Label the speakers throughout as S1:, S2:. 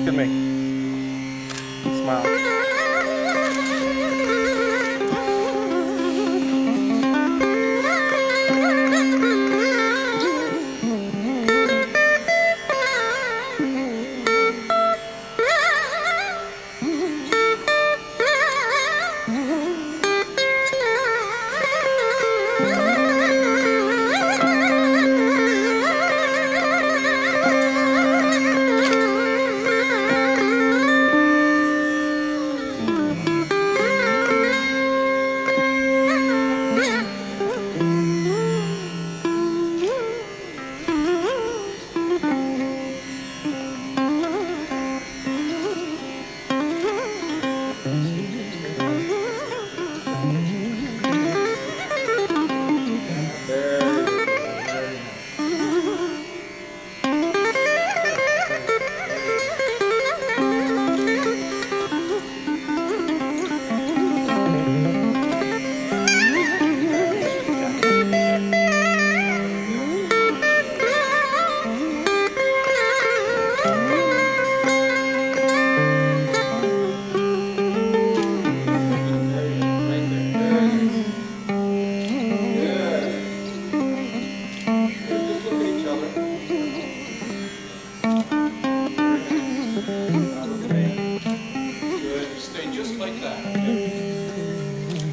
S1: Look at me. Smile.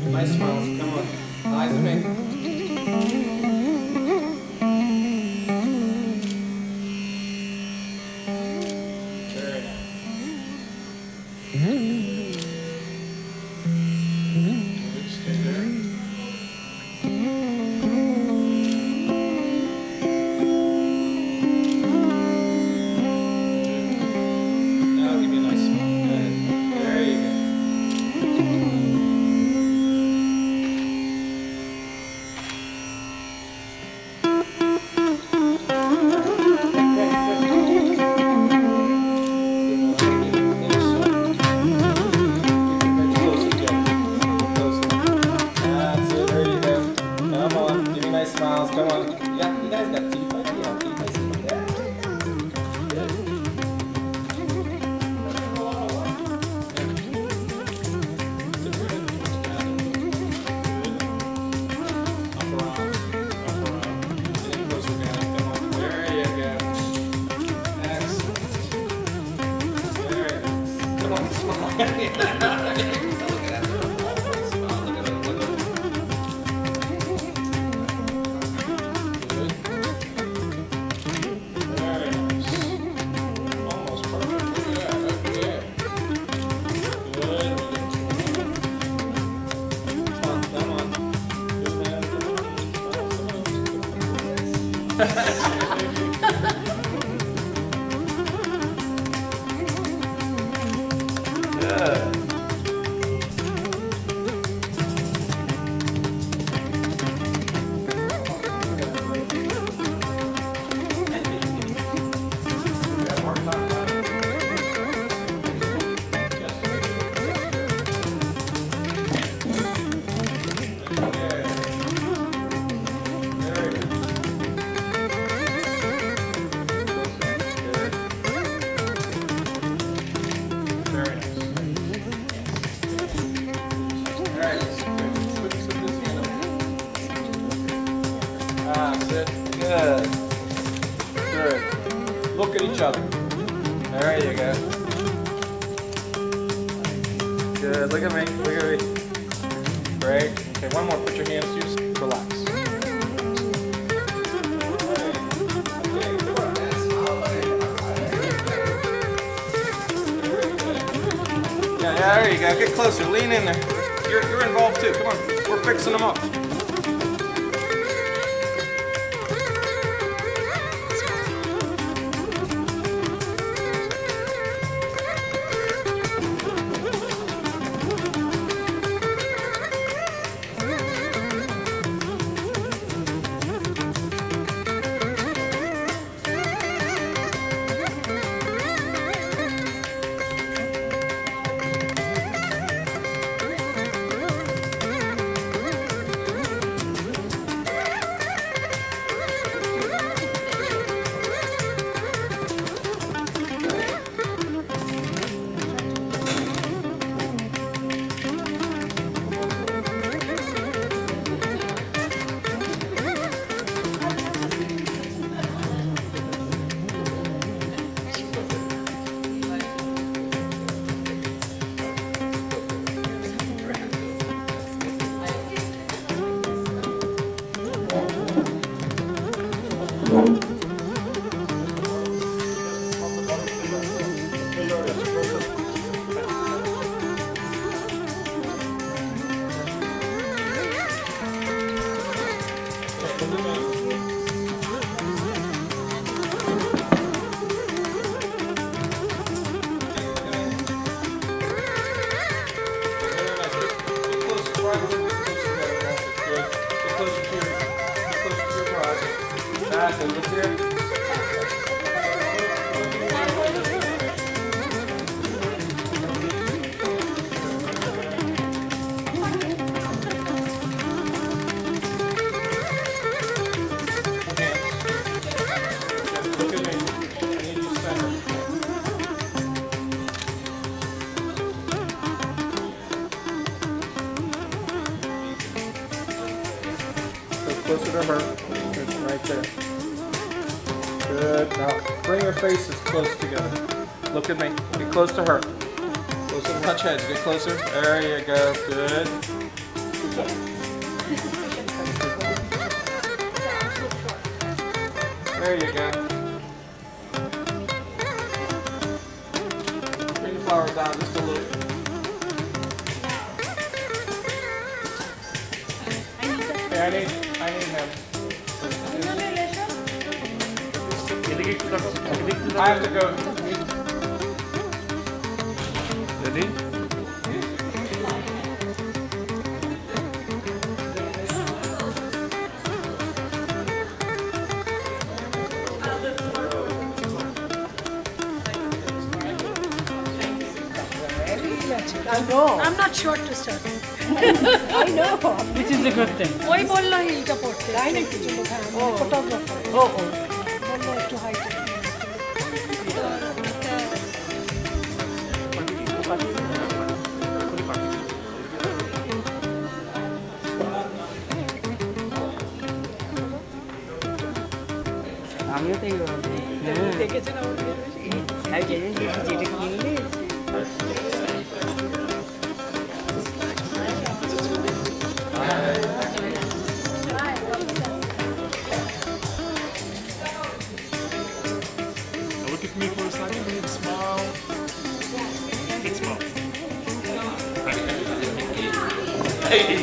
S1: Nice smiles, come on. Eyes at me. Very nice. Good, stay there. Now give me a nice smile. Good. There you go. Smiles, come on. You guys got teeth right here. Yeah, teeth right there. Good. Up around. Getting closer, guys. Come on. There you go. Excellent. There it is. Come on, smile. Look at that. Good. each other. There you go. Good. Look at me. Look at me. Great. Okay, one more. Put your hands. Just relax. Yeah, there you go. Get closer. Lean in there. You're involved too. Come on. We're fixing them up. Look here. Closer to her. Good, right there. Good. Now bring your faces close together. Look at me. Get close to her. Closer to touch heads. Get closer. There you go. Good. There you go. Bring the flowers down just a little. Okay, I need him. I have to go.
S2: Ready?
S3: I know. I'm not short to start. I know.
S4: Which is a good thing.
S3: Why bolla heel ka porte? I need to look at photographer.
S4: Oh.
S3: Bolla to height.
S4: আমিও তো এইভাবে
S3: দেখেছেন আমাদের
S4: যেটা কিনলে
S2: Look at me for a second. Smile. Big smile. Ready?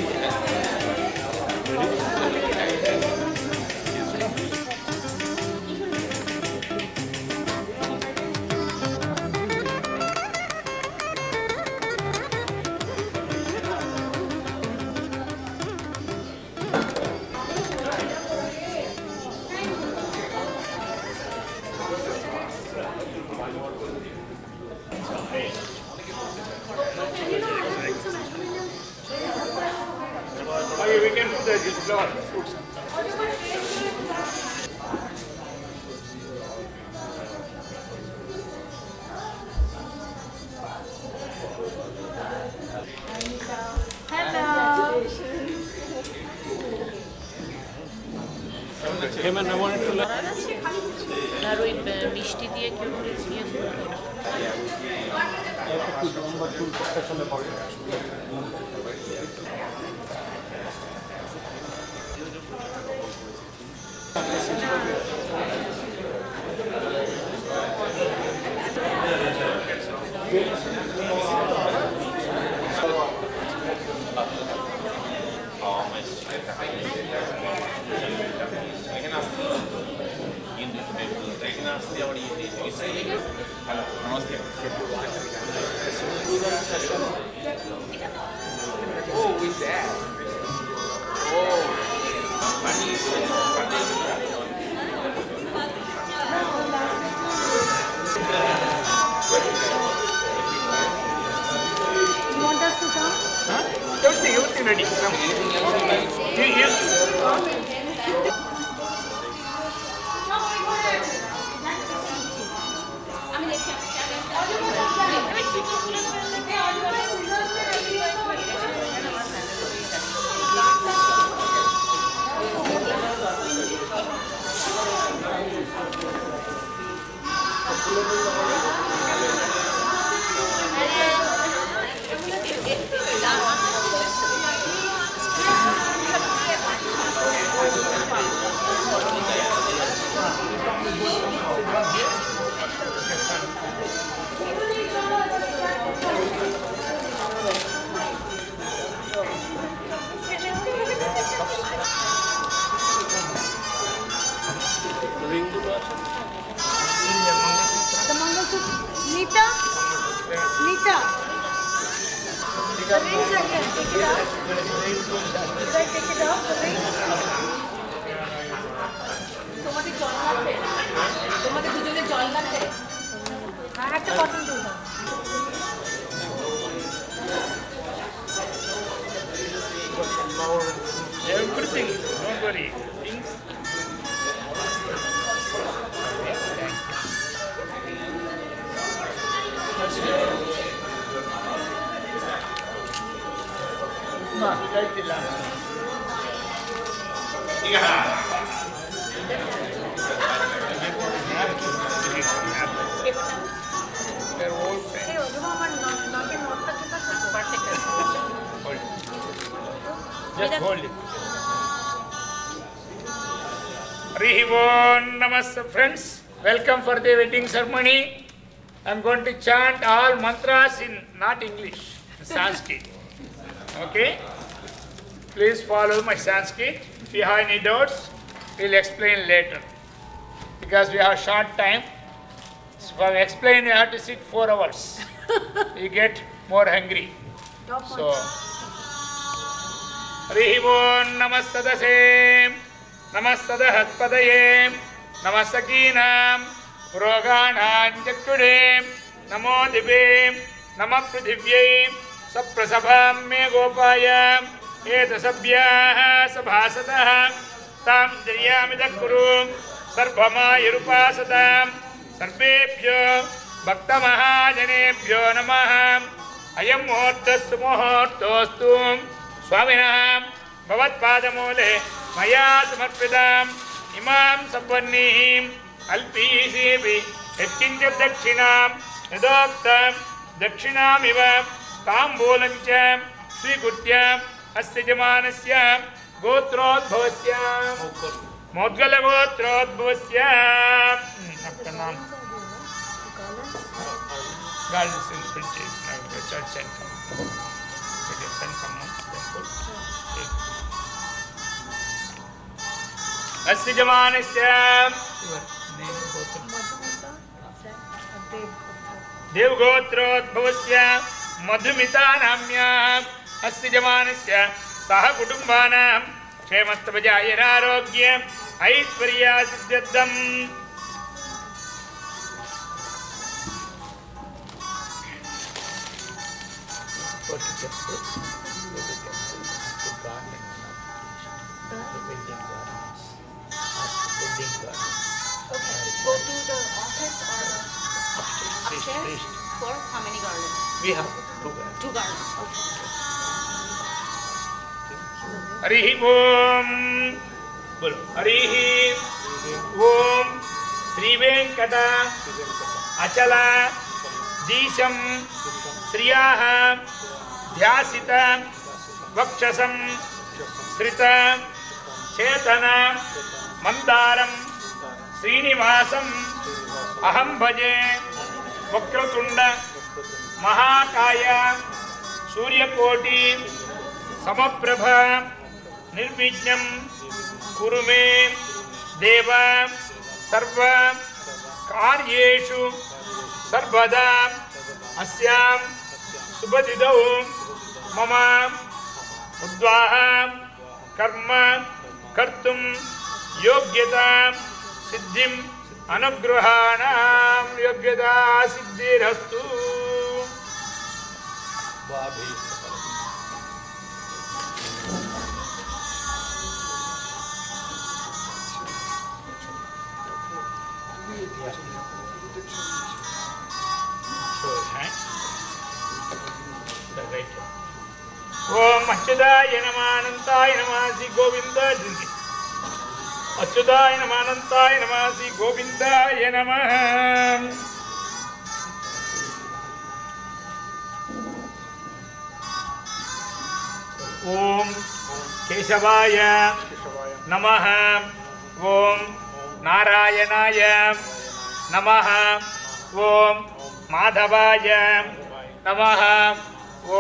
S2: Okay, we can put the flower.
S3: Hello.
S2: Him and I wanted to
S5: আর ওই মিষ্টি দিয়ে কেউ ইয়ে করে
S1: একটু লম্বা চুল পেছনে পড়ে
S2: Oh, with that. Oh.
S3: You want us to come?
S2: Huh? Everything ready. Come.
S3: The Mangalsutra. Nita? Nita. The rings are here. Take it out. Should I take it out? The rings?
S5: তোমাদের জল লাগবে তোমাদের দুজনের জল লাগবে
S3: I had to bottle do that.
S2: Everything. Don't worry. Things. No, like the last. They're all friends.
S3: Hey, Oduma, not in what
S2: Hold it. Just hold it. Harihi Om Namaste, friends. Welcome for the wedding ceremony. I'm going to chant all mantras in not English, Sanskrit. Okay? Please follow my Sanskrit. If you have any doubts, we'll explain later. Because we have short time. So for explain, you have to sit 4 hours. You get more hungry. So, Harihi Om Namaste Namaste Hatpadaye Namasakinam Puroganam Jakudem Namo Divim Nama Prithivye Saprasabham Me Gopayam Eta Sabhyaha Sabhasataha Tam Driyamidakurum Sarvama Yerupasatam Sarvebhyo Bhakta Mahajanebhyo Namaham Ayam Muhurtastu Muhurtostu Swaminam Bhavat Padamole Maya Samarpitam Imam Sapanihim Alpisevi Etkinjab Dakshinam Yadoktam Dakshinam Iva Tambulancham Srikutyam Asyajamanasya Gotrodbhavasyam Modgala Gotrodbhavasyam Aptanam Garlands in Princes Church Center. Send someone. Asyajamanasya Devgotrodbhavasya Madhumita Namya Asyajamanasya Saha Kutumbanam Kshemattabhajaya Arogya Aishwarya Siddhyadam. Go to temple, go to garden, the building gardens, building gardens.
S5: Okay, go to the office or upstairs
S2: Priest.
S5: for how many garlands?
S2: We have 2 gardens.
S5: 2 garlands, okay.
S2: Harihi Om. Bolo. Harihi Om. శ్రీవేంకట అచల దీశం శ్రియాః ధ్యాసిత వక్షసం శ్రిత చేతన మందారం శ్రీనివాసం అహం భజే వక్రతుండ మహాకాయ సూర్యకోటి సమప్రభ నిర్విఘ్నం కురు మే దేవ సర్వ కార్యేషు సర్వదా అస్యాం శుభతిథౌ మమ ఉద్వాహ కర్మ కర్తుం యోగ్యత సిద్ధిం అనుగ్రహాణం యోగ్యతా సిద్ధిరస్తు. ఓం అచ్యుతాయ నమః అనంతాయ నమః శ్రీ గోవింద అచ్యుతాయ నమః అనంతాయ నమః శ్రీ గోవిందాయ నమః. ఓం కేశవాయ నమః. ఓం నారాయణాయ నమః. ఓం మాధవాయ నమః.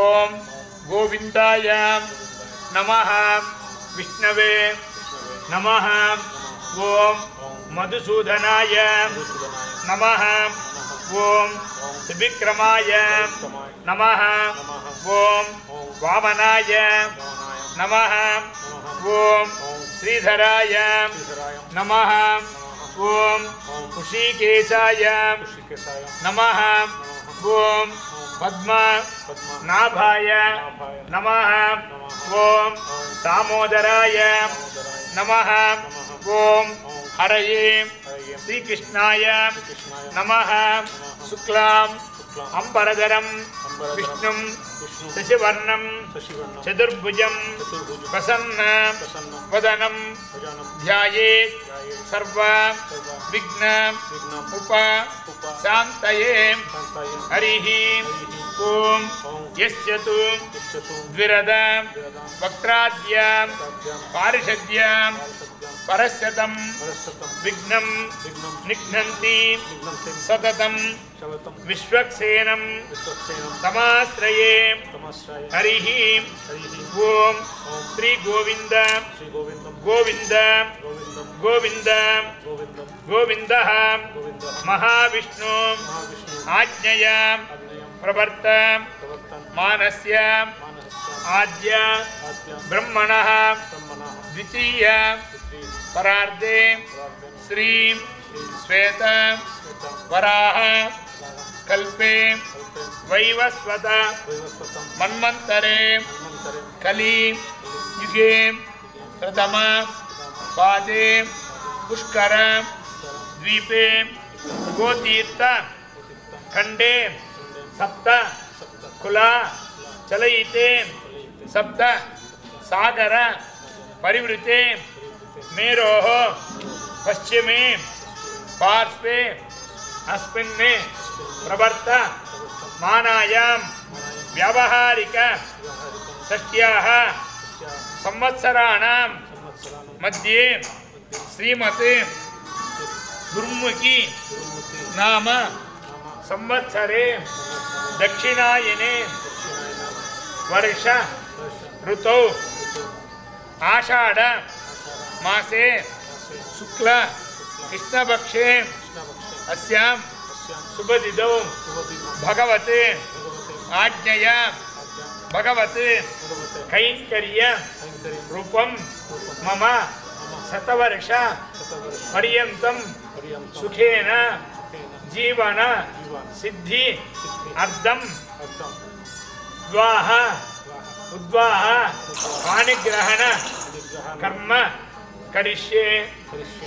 S2: ఓం గోవిందాయ నమః. విష్ణవే నమః. ఓం మధుసూదనాయ నమః. ఓం త్రివిక్రమాయ నమః. ఓం వామనాయ నమః. ఓం శ్రీధరాయ నమః. ఓం ఋషికేశాయ నమః. ఓం పద్మనాభాయ నమః. ఓం దామోదరాయ నమః. ఓం హరయే శ్రీకృష్ణాయ నమః. శుక్లాం అంబరధరం విష్ణుం శశివర్ణం చతుర్భుజం ప్రసన్న వదనం ధ్యాయేత్ సర్వ విఘ్న ఉపశాంతయే. హరిః ఓం యస్య తు ద్విరద వక్త్రాద్య పారిషద్య పరస్యతం విఘ్నం నిఘ్నంతి సతతం విశ్వక్సేనం తమాశ్రయే. హరిః ఓం శ్రీ గోవింద గోవింద గోవింద గోవిందః మహావిష్ణు ఆజ్ఞయ ప్రవర్త మానస్య ఆద్య బ్రహ్మణః ద్వితీయ పరార్ధే శ్రీ శ్వేత వరాహ కల్పే వైవస్వత మన్వంతరే కలి యుగే ప్రథమ పాదే పుష్కర ద్వీపే గోతీర్థ ఖండే సప్త కులా చలయితే సప్త సాగర పరివృతే మేరోః పశ్చిమే పార్శ్వే అస్మిన్ ప్రవర్త మానాయాం వ్యావహారిక షష్ట్యాః సంవత్సరాణాం మధ్యే శ్రీమతే దుర్ముఖి నామ సంవత్సరే దక్షిణాయనే వర్ష ఋతౌ ఆషాఢ మాసే శుక్ల కృష్ణపక్షే అస్యాం శుభతిథౌ భగవతే ఆజ్ఞయా భగవతే కైంకర్య రూపం మమ శతవర్ష పర్యంతం సుఖేన జీవన సిద్ధి అర్థం ద్వాహ ఉద్వాహ పాణిగ్రహణ కర్మ కరిష్యే.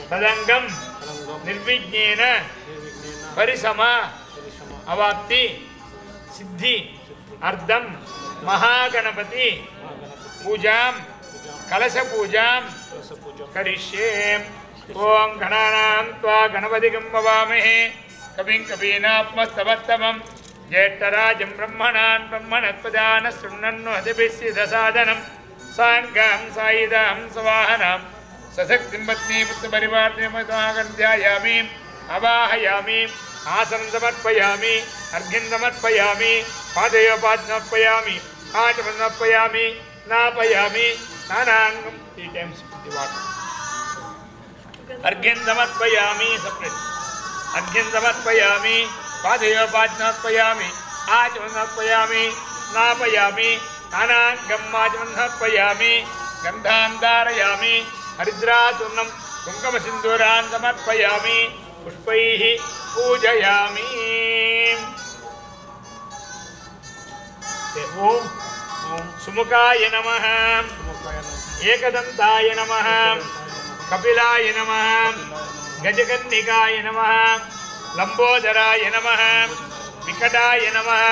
S2: తదంగం నిర్విఘ్నేన పరిసమ అవాప్తి సిద్ధి అర్థం ओम गणानां त्वा गणपतिं भवामहे कविं कवीनात्मस्तवत्तमं ज्येष्ठराजं ब्रह्मणान् ब्रह्मणस्पदान शृण्वन्नोतिभिस्सिदसादनं साङ्गां सायुधां सवाहनां सशक्तिं पत्नी पुत्रपरिवारनिर्मतागन्ध्यायामि अवाहयामि आसनं समर्पयामि अर्घ्यं समर्पयामि पादयोपाद्नर्पयामि आचमनर्पयामि नापयामि स्नानाङ्गं 3 times the water अर्घ्यं समर्पयामि separate अर्घ्यं समर्पयामि पादयोपाद्नर्पयामि आचमनर्पयामि नापयामि स्नानाङ्गं आचमनर्पयामि गन्धां धारयामि हरिद्राचूर्णं कुङ्कुमसिन्दूरान् समर्पयामि पुष्पैः पूजयामि ओम सुमुखाय नमः एकदन्ताय नमः कपिलाय नमः गजकन्निकाय नमः लंबोदराय नमः विकटाय नमः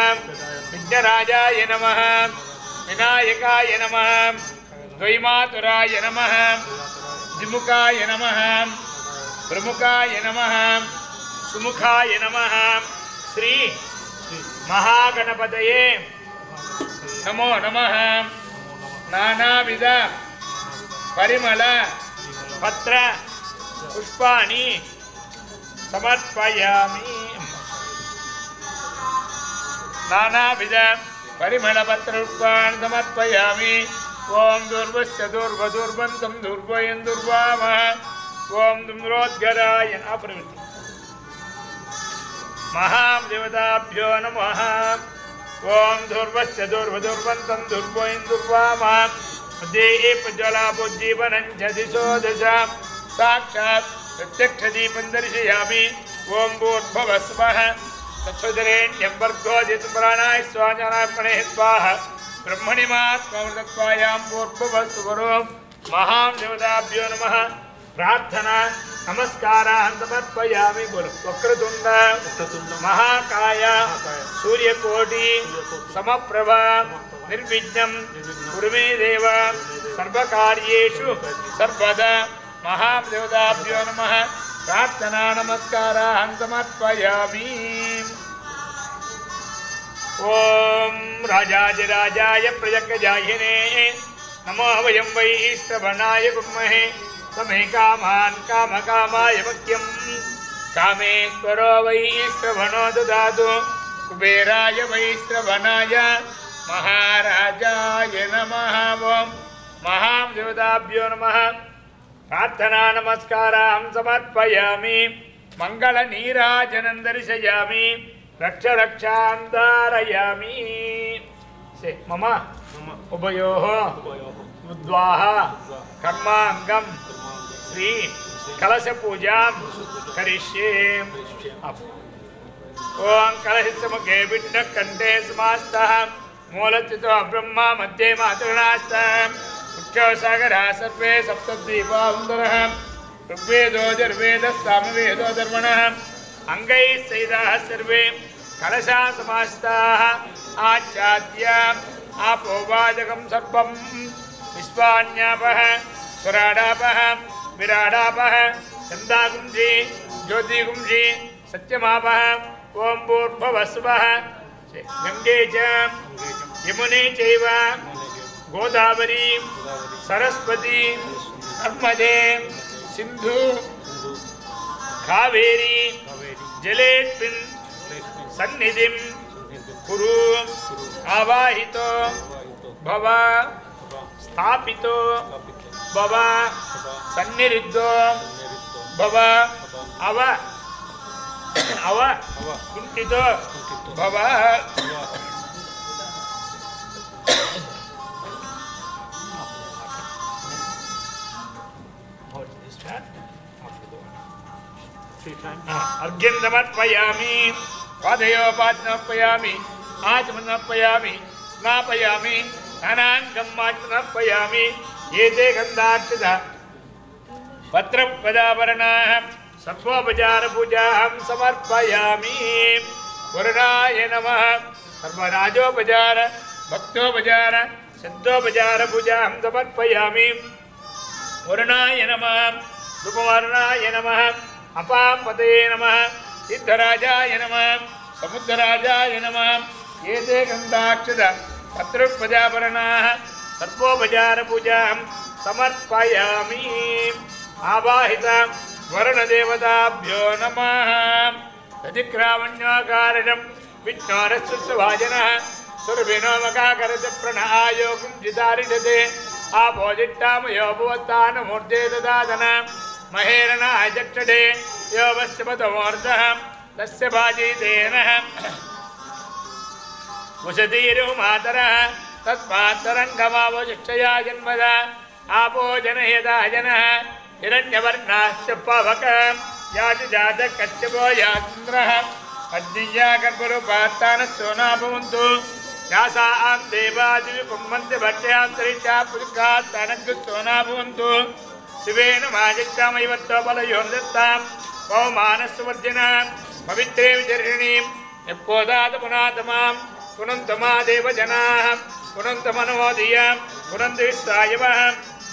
S2: विघ्नराजाय नमः विनायकाय नमः द्वैमातुराय नमः द्विमुखाय नमः प्रमुखाय नमः सुमुखाय नमः श्री महागणपतये नमो नमः नानाविध परिमल पत्र पुष्पाणि समर्पयामि नानाविध परिमल पत्र पुष्पाणि समर्पयामि ओम दुर्वस्य दुर्वदुर्वन्तं दुर्वयं दुर्वामः ओम दुम्रोद्गराय अप्रवृत्ति महादेवताभ्यो नमः ओम दुर्वस्य दुर्वदुर्वन्तं दुर्वयं दुर्वामः देवज्वलाभोज्जीवनं च दिशो दश साक्षात् प्रत्यक्षदीपं दर्शयामि ओम भूर्भुवस्वः तत्सुदरेण्यं वर्गोदितप्राणाय स्वाञ्जनार्पणे स्वाहा ब्रह्मणि मात्मृतत्वायां भूर्भुवस्वरो महादेवताभ्यो नमः प्रार्थना नमस्कारान् समर्पयामि गुरु वक्रतुंड महाकाय सूर्यकोटि समप्रभ निर्विघ्नं कुरु मे देव सर्वकार्येषु सर्वदा महादेवताभ्यो नमः प्रार्थना नमस्कारान् समर्पयामि ओम राजाधिराजाय प्रजज्ञजाहिने नमो वयं वै श्रवणाय कुर्महे समे कामान् कामकामाय मह्यं कामेश्वरो वै श्रवणो ददातु कुबेराय वै श्रवणाय महाराजाय नमः ओम महादेवताभ्यो नमः प्रार्थना नमस्कारान् समर्पयामि मङ्गलनीराजनं दर्शयामि रक्ष रक्षान् धारयामि से मम उभयोः उद्वाह कर्मांगम श्री कलश पूजा करिष्ये ओं कलशमुखे विघ्न कंठे समास्तः मूलच्युतो ब्रह्मा मध्ये मातृणास्तः मुख्योसागरः सर्वे सप्तद्वीपावन्तरः ऋग्वेदो यजुर्वेदः सामवेदो धर्मणः अंगैः सहिताः सर्वे कलशा समास्ताः आचाद्य आपोवाचकं सर्वं विश्वान्यापः स्वराडापः विराडापः चन्दाकुंजी ज्योतिकुंजी सत्यमापः ओम भूर्भुवस्वः गंगे च यमुने चैव गोदावरी सरस्वती नर्मदे सिंधु कावेरी जलेऽस्मिन् सन्निधिं कुरु आवाहितो भव स्थापितो भव सन्निरुद्धो भव अव अव कुंठितो भव अर्घ्यं समर्पयामि पादयोपाद्नर्पयामि आचमनर्पयामि स्नापयामि स्नानाङ्गं आचमनर्पयामि एते गन्धार्चिता पत्रपदाभरणाः सर्वोपचारपूजां समर्पयामि वरुणाय नमः सर्वराजोपचार भक्तोपचार सिद्धोपचारपूजां समर्पयामि वरुणाय नमः ధూపవర్ణాయ నమః అపాంపతయే నమః సిద్ధరాజాయ నమః సముద్రరాజాయ నమః ఏతే గంధాక్షత పత్రోపజాపరణాః సర్వోపచార పూజాం సమర్పయామి. ఆవాహిత వరుణదేవతాభ్యో నమః. దధిక్రామణ్యాకారణం విష్ణోరస్వాజనః సురభినోమకాకరచ ప్రణాయోగం జిదారిషతే ఆపోజిట్టామయో భువత్తానమూర్తే దదాదన మహేరణాయ చక్షడే యోవస్య పదమూర్ధః తస్య భాజీతేనః ఉషతీరు మాతరః తస్మాత్తరంగమావో శిక్షయా జన్మద ఆపో జనయదా జనః హిరణ్యవర్ణాశ్చ పవక యాచ జాత కశ్యపో యాచంద్రః అగ్నియా గర్భరూపాత్తాన సోనాభవంతు యాసాం దేవాదివి పుమ్మంతి భట్యాంతరిక్షా పురుషాత్తానగ్గు సోనాభవంతు శివేన మాజిష్టామయవత్తోపలయోర్దత్తాం పౌమానస్వర్జన పవిత్రే విచర్షిణీం యప్పోదాత పునాతమాం పునంతమా దేవజనాః పునంతమనోదియాం పునంత విశ్వాయవః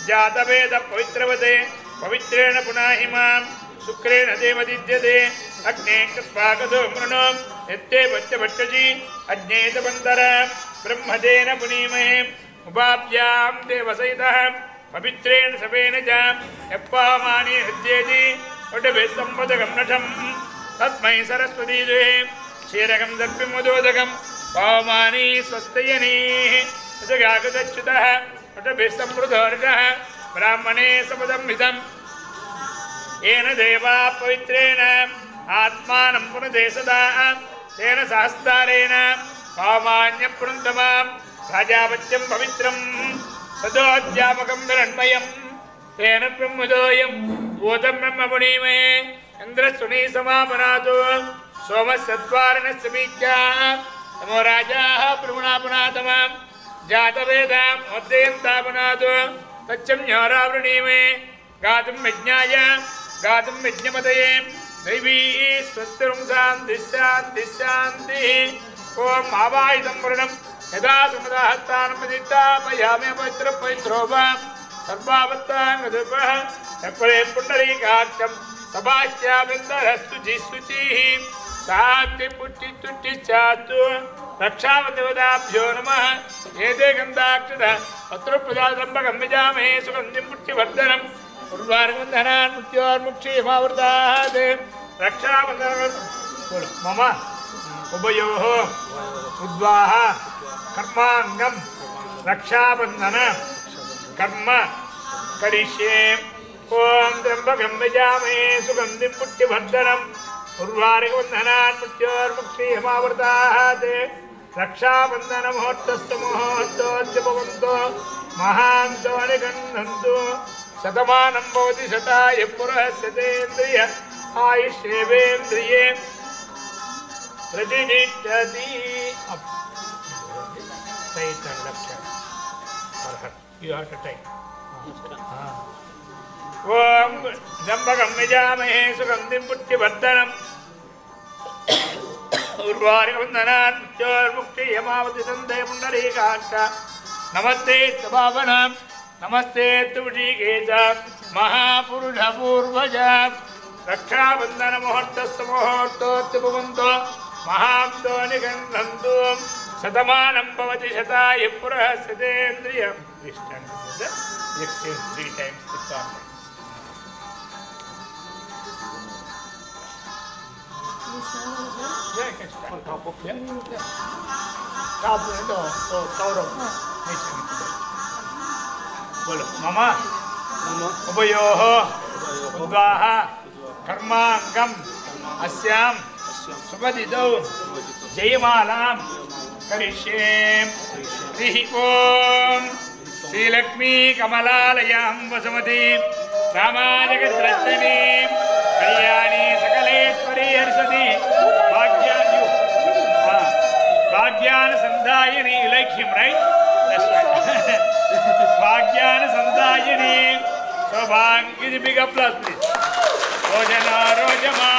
S2: జాతవేద పవిత్రవతే పవిత్రేణ పునాహిమాం శుక్రేణ దేవదిద్యతే అగ్నే కస్పాకదో మృణో ఎత్తే భట్టభట్టజీ అజ్ఞేతబంధర బ్రహ్మదేన పునీమహే ఉపాభ్యాం దేవసహితః పవిత్రేణ సవేన చ యప్పామాని హృద్యేతి వటభే సంపదకం నఠం తస్మై సరస్వతీదే క్షీరకం దర్భిమోదోదకం పామాని స్వస్తయనీ యజగాగతచ్యుతః వటభే సంవృధోర్గః బ్రాహ్మణే సపదం ఏన దేవా పవిత్రేణ ఆత్మానం పునదే సదా తేన సహస్రారేణ పామాన్య పునంతమాం రాజాపత్యం పవిత్రం సదోధ్యాపకం విరణ్మయం తేన బ్రహ్మదోయం భూతం బ్రహ్మపుణీమే ఇంద్రసునీ సమాపనాతో సోమస్సద్వారణ సమీత్యా నమో రాజా బ్రహ్మణా పునాతమాం జాతవేదాం ఉద్దయంతాపనాతో తచ్చమ్యోరావృణీమే గాతుం యజ్ఞాయ గాతుం యజ్ఞపతయే దైవీ స్వస్తిరం శాంతి శాంతి శాంతి. ఓం ఆవాహితం వరుణం యదా సుమదాహత్తానం ప్రతిష్టాపయామి పవిత్ర పవిత్రోభా సర్వావత్తాంగదుర్భః ఎప్పుడే పుండరీకాక్షం సభాశ్యాబిందరస్తు జిస్సుచిః శాంతి పుట్టి తుట్టి చాతు రక్షావదేవతాభ్యో నమః. ఏతే గంధాక్షత పత్రోపజాతంబకం విజామహే సుగంధిం పుష్టివర్ధనం ఉర్వార్గంధనాన్ మృత్యోర్ముక్షీమావృతాత్ రక్షాబంధనం మమ ఉభయోః ఉద్వాహ కర్మాంగం రక్షాబంధన కర్మ కరిష్యే. ఓం త్ర్యంబకం యజామహే సుగంధిం పుష్టివర్ధనం ఉర్వార్గంధనాన్ మృత్యోర్ముక్షీమావృతాత్ రక్షాబంధన ముహూర్తస్సు ముహూర్తోద్యపవంతో మహాంతో నిగన్నంతు శతమానం భవతి శతాయ పురః ఆయుష్యేవేంద్రియే ప్రతినిష్ఠతి. Tight and left hand you have to tight. ఓం త్ర్యంబకం యజామహే సుగంధిం పుష్టివర్ధనం ఉర్వారుకంధనాన్ మృత్యోర్ముక్షీయమావృతి సందే పుండరీకాక్ష. నమస్తే భావనం నమస్తే తుషికేశ మహాపురుష పూర్వజ. రక్షాబంధన ముహూర్తస్సు ముహూర్తోత్యపవంతో మహాంతో నిగన్నంతు శతమానం భవతి శతాయ పురః శతేంద్రియం. Exchange 3 times the context. Yeah, I can start. On top of it? Top of it, Saurabh. Nice to meet you. बोलो मम उभयोः उद्वाह कर्मांगम अस्याम सुपदितौ जयमालां करिष्ये. हरिः ओम. Sreelakshmi कमलालयां Vasumati रामाजगद्रक्षिणी Kalyani सकलेश्वरी हर्षति भाग्यान संधायिनी. You like him, right? That's right. भाग्यान संधायिनी. So give a big applause, please. Rojana Rojama.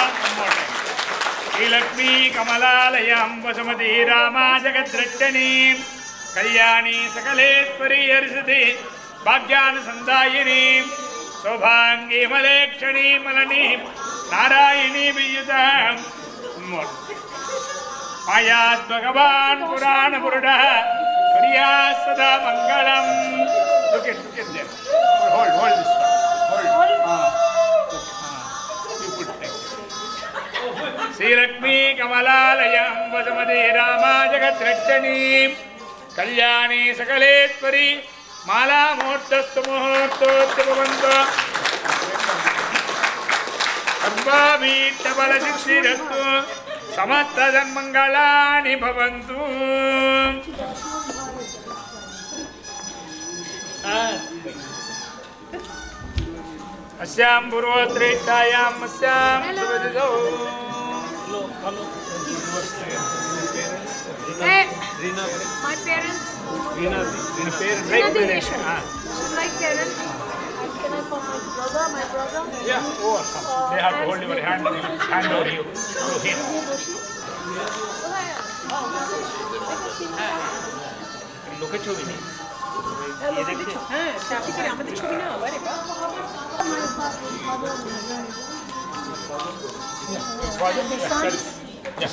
S2: Sreelakshmi कमलालयां Vasumati रामाजगद्रक्षिणी Kalyani सकलेश्वरी हर्षति भाग्यान संदायिनी ಶೋಭಾಂಗಿ ಮಲೇಕ್ಷಣಿ ಮಲನಿ Narayani ವಿಯುತ ಆಯಾತ್ ಭಗವಾನ್ ಪುರಾಣ ಪುರುಡ ಪ್ರಿಯಾ ಸದಾ ಮಂಗಳಂ. Look at there. Hold this one. Hold. You put that. Srilakshmi ಕಮಲಾಲಯಂ Vasumathi Rama ಜಗದ್ರಕ್ಷಣೀ ಕಲ್ಯಾಣಿ ಸಕಲೇಶ್ವರಿ ಮಾಲಾ ಮುಹೂರ್ತಸ್ತು ಮುಹೂರ್ತೋತ್ಸವಂತ ಸರ್ವಾಭೀಷ್ಟಬಲಸಿದ್ಧಿರಸ್ತು ಸಮಸ್ತ ಸನ್ಮಂಗಳಾನಿ ಭವಂತು. ಅಸ್ಯಾಂ ಪೂರ್ವೋತ್ತರೇಷ್ಠಾಯಾಂ ಅಸ್ಯಾಂ ಸುರದಿಸೌ.
S3: Hey, my parents. She's like parents. Can I call my brother?
S2: Yeah, they have to hold your hand over you. To him. Look at you.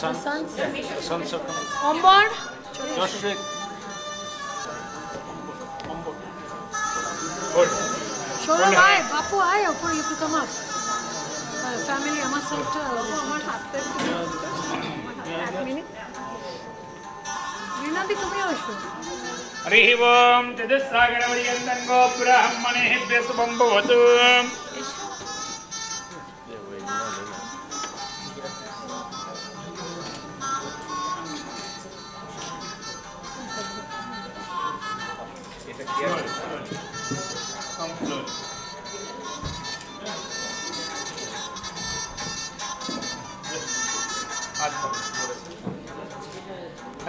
S3: Sons. On board.
S2: Hold.
S3: Shoulder high. Bapu high. Or you have to come up. Family, I must have to. Vinadi, come here, Ashwin.
S2: Hari ओम चतुस्सागरपर्यन्तङ्गो ब्राह्मणेभ्यः शुभं भवतु.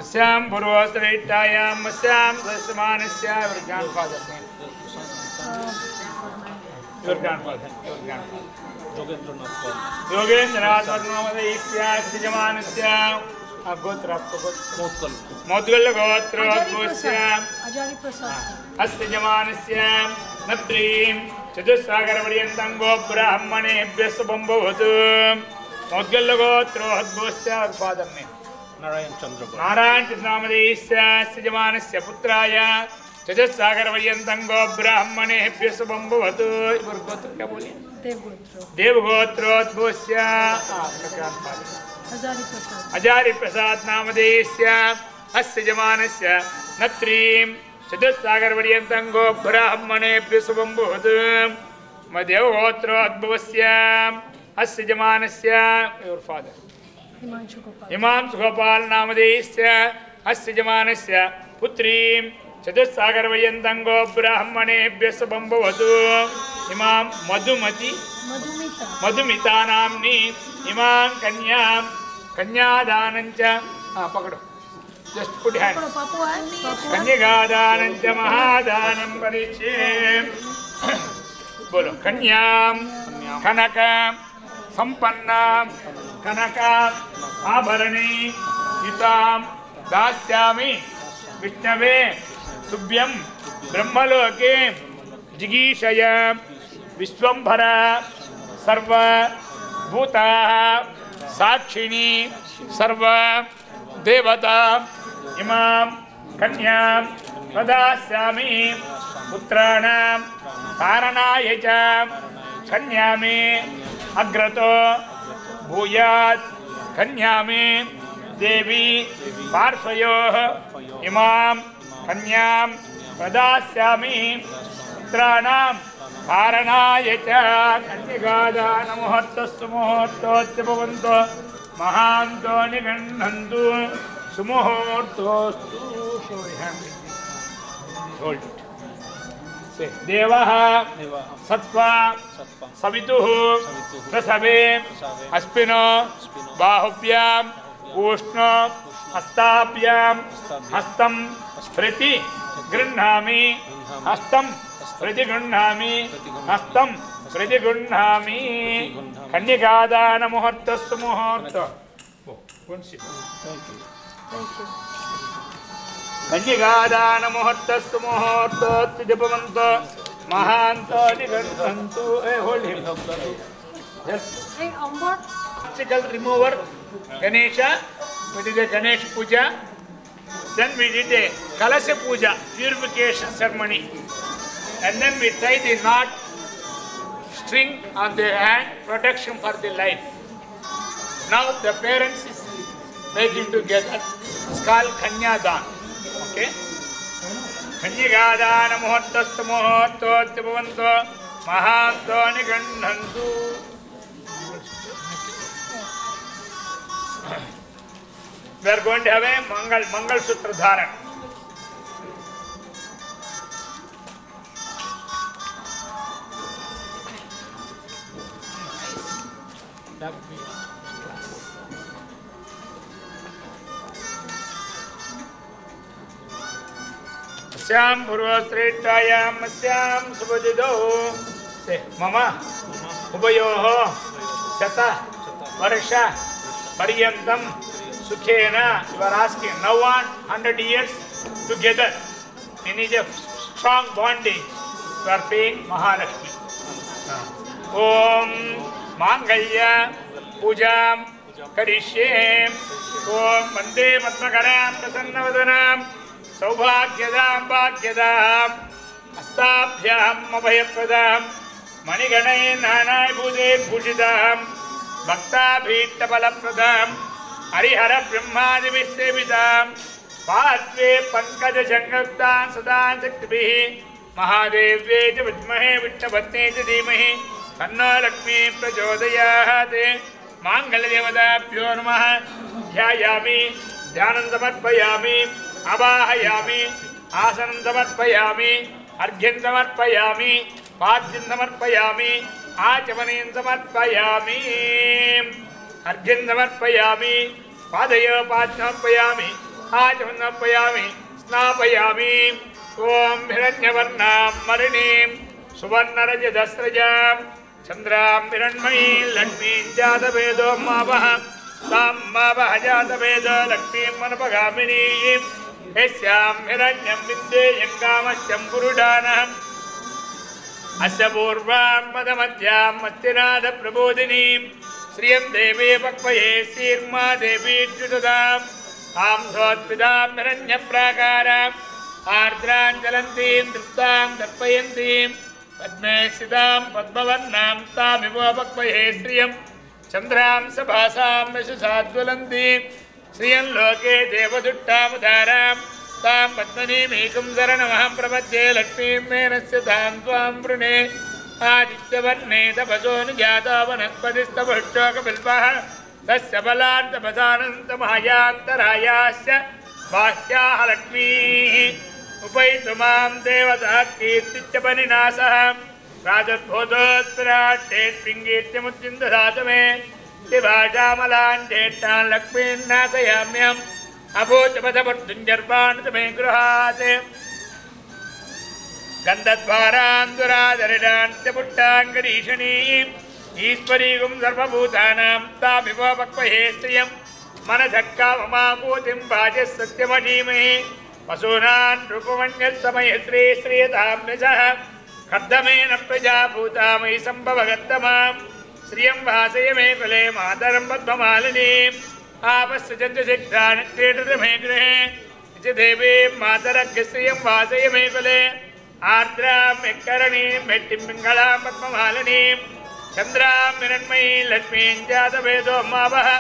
S2: अस्यां पूर्वोत्तरेष्ठायां अस्यां सस्यमानस्य your grandfather name. Your grandfather. Yogendranath वर्णोदयस्य यजमानस्य गोत्र Mudgal गोत्रोद्भवस्य
S3: Ajari Prasad.
S2: अस्य यजमानस्य नत्रीं चतुस्सागरपर्यन्तं गो ब्राह्मणेभ्यः शुभं भवतु. Mudgal गोत्रोद्भवस्य father name.
S1: Narayan Chandra.
S2: Narayan चंद्रामदेस्य यजमानस्य पुत्राय चतुस्सागरपर्यन्तं गो ब्राह्मणेभ्यः शुभं भवतु. इवर गोत्र क्या बोलिए? देवगोत्रोद्भवस्य अजारी प्रसाद नामदेस्य अस्य यजमानस्य नत्रीं चतुस्सागरपर्यन्तं गो ब्राह्मणेभ्यः शुभं भवतु. देवगोत्रोद्भवस्य अस्य यजमानस्य your father हिमांशु गोपाल नामदेस्य अस्य यजमानस्य पुत्रीं चतुस्सागरपर्यन्तं गो ब्राह्मणेभ्यः शुभं भवतु. इमां मधुमिता नाम्नी इमां कन्यादानञ्च पकड़ो जस्ट पुट हैंड कन्यादानञ्च महादानं परिचे बोलो. कन्यां कनक संपन्नां कनक आभरणे युतां दास्यामि विष्णवे तुभ्यं ब्रह्मलोके जिगीषय विश्वंभर सर्वभूताः साक्षिणी सर्व देवता इमां कन्यां प्रदास्यामि पुत्राणां कारणाय च कन्या मे अग्रतो भूयात्. कन्या मे देवी पार्श्वयोः इमां कन्यां प्रदास्यामि पुत्राणां कारणाय च. कन्यकादानमुहूर्तस्तु मुहूर्तोऽस्य भवन्तु महान्तो निगण्हन्तु सुमुहूर्तोऽस्तु. देवः सत्त्वा सवितुः प्रसवे अस्मिनो बाहुभ्याम् ऊष्णो हस्ताभ्यां हस्तं प्रति गृह्णामि हस्तं प्रति गृह्णामि हस्तं प्रति गृह्णामि. कन्यकादान मुहूर्तस्तु मुहूर्त. कन्यकादान मुहूर्तस्तु मुहूर्तोऽस्तु जपवन्तु Mahanto Nigantantu. Hold him. Yes.
S3: Hey, Amber.
S2: Obstacle remover, Ganesha. We did a Ganesh Puja. Then we did a Kalasya Puja, purification ceremony. And then we tie the knot string on the hand, protection for the life. Now the parents is making together. It's called Kanyadan. Okay? Kanyagadana Muhurtastu Muhurtotya Bhavantu Mahanto Nigandhantu. We are going to have a Mangal Sutra Dharan. Asyam Purvasretayam Asyam Subhajido. Say, Mama, Ubayoho, Sata, Varsha, Paryantam, Sukhena. You are asking, now on 100 years together. We need a strong bonding. You are paying Mahalakshmi. Om Mangalya Pujam Karishyem. Om Vande Padmakaram Prasannavadanam Saubhagyadam Bhagyadam Astabhyam Abhayapadam Maniganay Nanay Bhude Bhujidam Bhakta Bhita Balapradam Harihara Brahmadi Visevidam Patve Pankaja Jangaltan Sadan Shaktibihi Mahadevye Vidmahe Vittabhatne Dhimahi Tanno Lakshmi Prachodayate Mangaladevadabhyo Namaha Dhyayami Dhyanam Samarpayami Abahayami Asanam Samarpayami Arghyan Samarpayami Padyan Samarpayami Achavanin Samarpayami Arghyan Samarpayami Padaya Padyamarpayami Achavan Samarpayami Snapayami Om Hiranyavarnam Marinim Suvarnarajadasrajam Chandram Hiranmai Lakshmi Jatavedo Mavaha Tam Mavaha Jatavedo Lakshmi Manapagamini Esyam Hiranyam Vindeyam Kamasyam Purudanam Asya Purvam Padamatyam Matyanada Prabodhinim Sriyam Devi Pakvaye Sirma Devi Judadam Tam Sotvidam Hiranya Prakaram Ardran Jalantim Druptam Darpayantim Padme Siddham Padmavarnam Tamivo Pakvaye Sriyam Chandram Sabhasam Vishusatvalantim Sriyam Loke Devaduttam Dharam Tam Padmanim Ekam Saranamaham Prabhadye Lakshmim Menasya Dham Tvam Vrune Adityavarne Tapason Jata Vanakpadista Bhashtoka Bilpaha Tasya Balanta Basananta Mahayantarayasya Vahyaha Lakshmi Upaitumam Devata Kirtitya Paninasaham Rajat Bhodot Piratet Pingitya Muttindadhatame Divajamalan Detan Lakshmin Nasayamyam Abhutapadapurtunjarvan Tame Gruhate Gandadvaran Duradaridan Taputtan Garishani Isparigum Sarvabhutanam Tamiva Pakvahe Sriyam Manasakka Mamakutim Bhajas Satyamadimahi Pasunan Rupamanyat Samayatri Sriyatam Nijaha Kardamena Prajabhutamai Sambhavagattamam Sriyam Bhasayame Kale Madaram Padmamalinim Apasajanta Siddhan Tretadame Grihe Vijadevi Madaragya Sriyam Bhasayame Kale Ardram Ekkaranim Mettim Pingalam Padmamalinim Chandram Miranmai Lakshmin Jatavedo Mavaha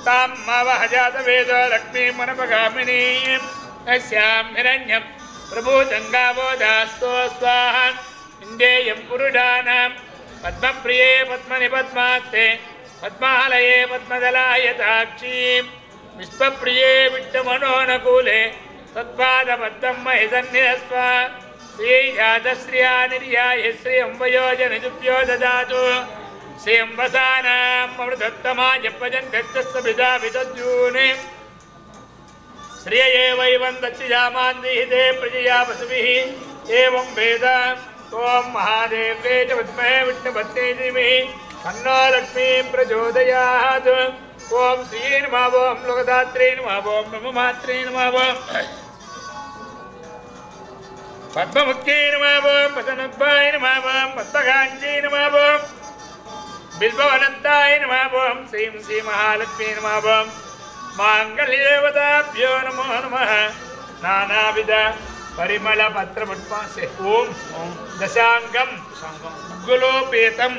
S2: Tam Mavaha Jatavedo Lakshmi Manapagamini Asyam Hiranyam Prabhutangavodasto Swahan Indeyam Purudanam Padmapriye Padmani Padmate Padmahalaye Padmadalaye Takshim Vishpapriye Vittamanoanakule Tatpada Paddam Mahidannirasva Sri Jadasriya Niryaya Sri Ambhayojana Jupyo Dadatu Sri Ambhasanam Amrutattama Japajan Kattasa Bida Vidadjune Sriye Vaivandachyamandihi Prajaya Vasubihi Evam Veda Om Mahadeve Javatmahe Vittabhatne Dhimahi Tanno Lakshmi Prachodayat Om Sri Namaha Om Lokadatri Namaha Om Brahmamatre Namaha పద్మముఖ్యై నమః ఓం పదనద్భాయ నమః ఓం పద్మకాంచై నమః ఓం బిల్వవనంతాయ నమః ఓం శ్రీం శ్రీ మహాలక్ష్మీ నమః ఓం మాంగళ్యదేవతాభ్యో నమో నమః నానావిధ పరిమళ పత్ర పుష్పాసే ఓం దశాంగం గులోపేతం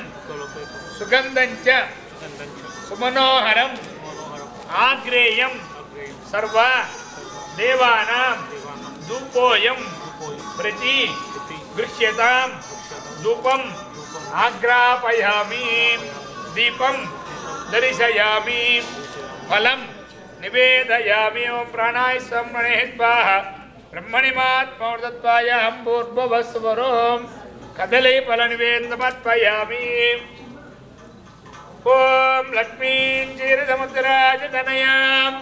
S2: సుగంధంచ సుమనోహరం ఆగ్రేయం సర్వ దేవానాం ధూపోయం ప్రతి గృహ్యతాం ధూపం ఆగ్రాపయామి దీపం దర్శయామి ఫలం నివేదయామి ఓం ప్రాణాయ బ్రహ్మణే స్వాహ బ్రహ్మణిమాత్మోర్దత్వాయ పూర్వవస్వరోం కదలై ఫల నివేదమర్పయామి ఓం లక్ష్మీం క్షీరసముద్రాజతనయాం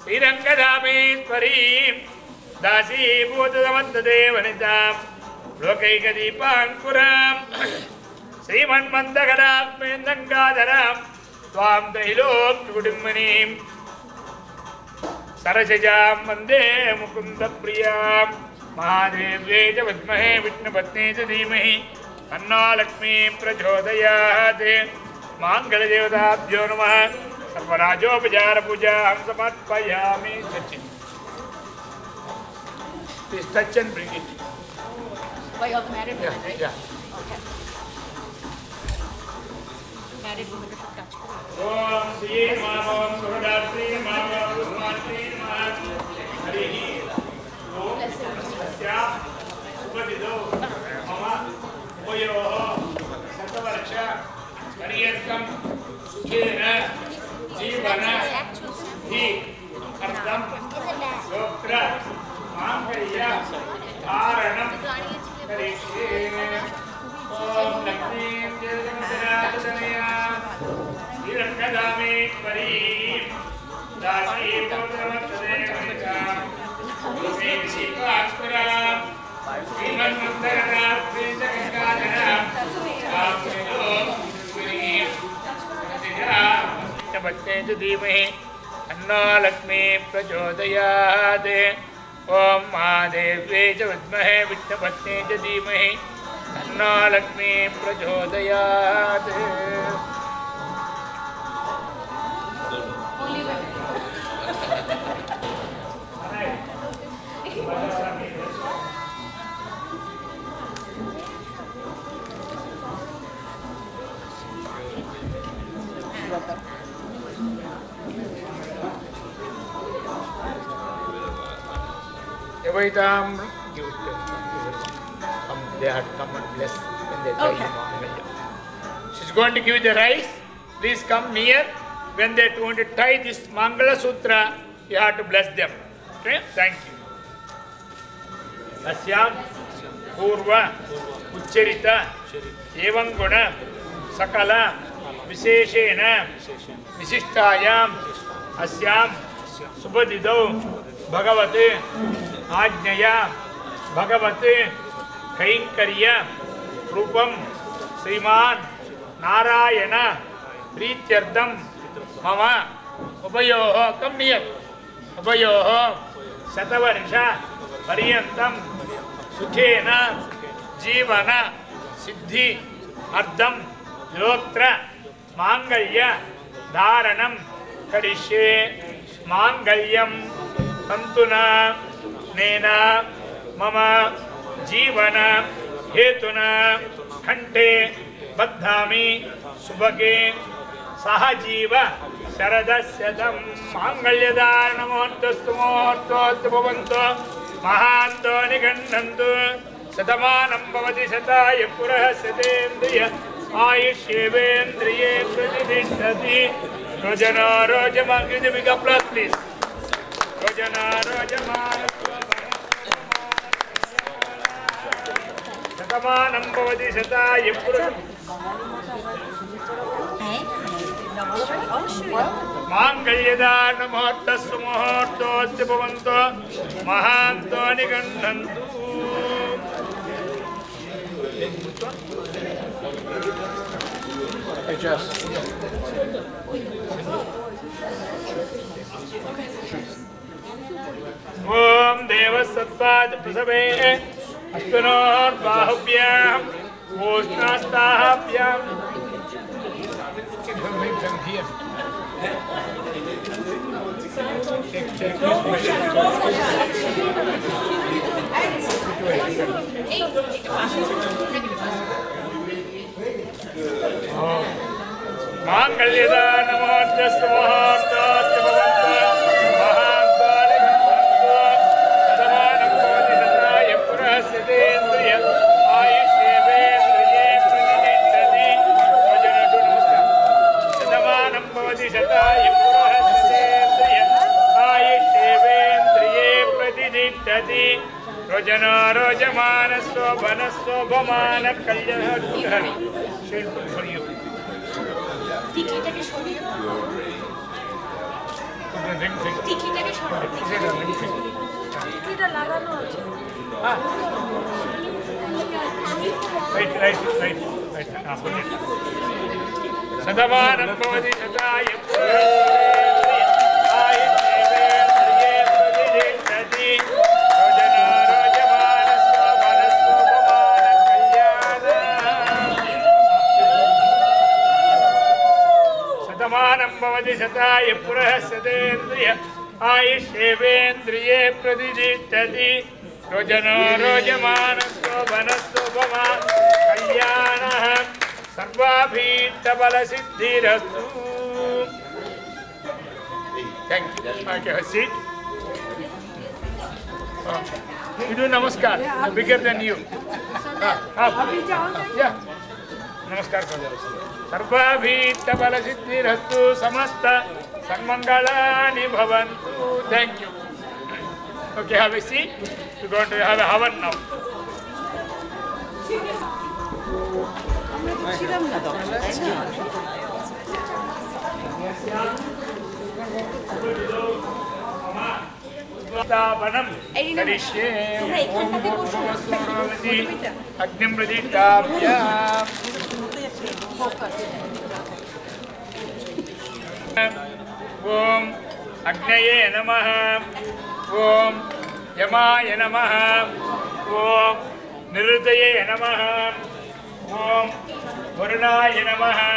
S2: శ్రీరంగధామేశ్వరీం దాసీభూతసమస్తదేవనితాం లోకైకదీపాంకురాం శ్రీమన్మందగడాత్మేందంగాధరాం త్వాం త్రైలోక్యకుటుంబినీం సరసజాం వందే ముకుందప్రియాం మహాదేవ్యై చ విద్మహే విష్ణుపత్న్యై చ ధీమహి తన్నో లక్ష్మీ ప్రచోదయాత్ మాంగళ్యదేవతాభ్యో నమః సర్వరాజోపచార పూజాం సమర్పయామి. Please touch and bring it.
S5: Wait, of the married women, right?
S2: Yeah.
S5: Okay. Married women should touch.
S2: ఓం శ్రీ నమః ఓం సురదాత్రీ నమః ఓం ఉస్మాత్రీ నమః హరి ఓం తస్యా శుభదిదో మమ ఉభయోః శతవర్ష పర్యంతం సుఖేన జీవన హి అర్థం యోత్ర మాంగళ్య ధారణం కరిష్యే. ఓం లక్ష్మీం జగన్మాతనయాం శ్రీరంగధామేశ్వరీం దాసీభూతసమస్తదేవనితాం లోకైకదీపాంకురాం శ్రీమన్మందగడాత్మేందగంగాధరాం త్వాం త్రైలోక్యకుటుంబినీం సరసిజాం విష్ణుపత్న్యై చ ధీమహి తన్నో లక్ష్మీ ప్రచోదయాత్. ఓం మహాదేవ్యై చ విద్మహే విష్ణుపత్న్యై చ ధీమహి తన్నో లక్ష్మీ ప్రచోదయాత్.
S5: Only women.
S2: Every time give it to them. They have to come and bless when they try
S5: Okay.
S2: Mangalya. She's going to give you the rice. Please come near. When they are going to tie this Mangala Sutra, you have to bless them. Okay? Thank you. Asyam Purva Ucharita Evam Guna Sakala Visheshena Vishishtayam Asyam Subhadidau Bhagavate Ajnaya Bhagavate Kainkarya Rupam Sriman Narayana Prityardam Mama Ubayoho, come near. Ubayoho Satavarisha Pariyantam Sukhena Jivana Siddhi Ardham Yotra Mangalya Dharanam Karishe Mangalyam Tantuna Nena Mama Jivana Hetuna Khante Badhami Subhage Sahajiva Sharadasyatam Mangalyadarnamottastu Mottottu Bhavantu Mahanto Nigannantu Satamanam Bhavati Sataya Purahasatendriya Ayushyevendriye Pratidishtati Rojana Rojama. Give the big applause please. Rojana Rojama Satamanam Bhavati Sataya Mangalyadarnamottastu Mottottu Bhavantu Mahanto Nigannantu. Om Devasatvad Prasave Aspinorbahubhyam Ushnastahabhyam. Mangalyada Namodhyasta Maharthatya Bhavanta Mahantvani Bhavantu Sadamanam Bhavati Sataya Purasyatendriya Ayushevendriye Pradinindati Vajanatu Namaskar Sadamanam Bhavati Sataya Purasyatendriya Ayushevendriye Pradinindati Rojana Rojamana Sobhana Sobhamana Kalyana Shameful for you.
S5: টিকিটাকে সরিয়ে টিকিটাকে সরিয়ে টিকিটা লাগানো আছে
S2: Right. Sadamanam Bhavati Sataya Purasyatendriya Ayushevendriye Pradinindati Rojana Rojamana Sobhana Sobhamana Kalyana Sarvabhita Bala Siddhirastu. Thank you. Okay, have a seat. You do namaskar. Bigger than you. Yeah. Namaskar. Sarvabhita Bala Siddhirastu Samasta Sanmangalani Bhavantu. Thank you. Okay, have a seat. We're going to have a havan now. Vanam Karishye Om Bhurvasvaravati Agnim Praditapyam Om Agnaye Namaha Om Yamaya Namaha Om Nirutaye Namaha Om Varunaya Namaha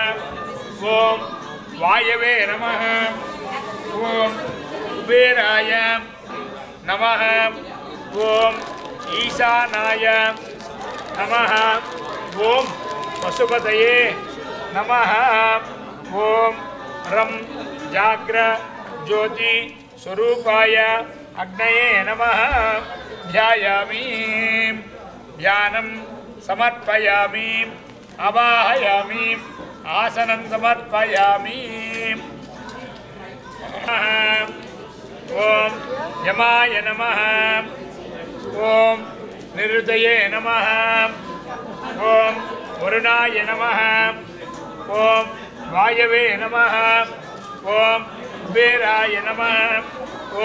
S2: Om Vayave Namaha Om Kuberaya Namaha Om Ishanaya Namaha Om Pasupataye Namaha Om Ram Jagra Jyoti Swarupaya Agnaye Namaha Dhyayami Dhyanam Samarpayami Avahayami Asanam Samarpayami Om Yamaya Namaha Om Nirutaye Namaha Om Varunaya Namaha Om Vayave Namaha Om Kuberaya Namaha Om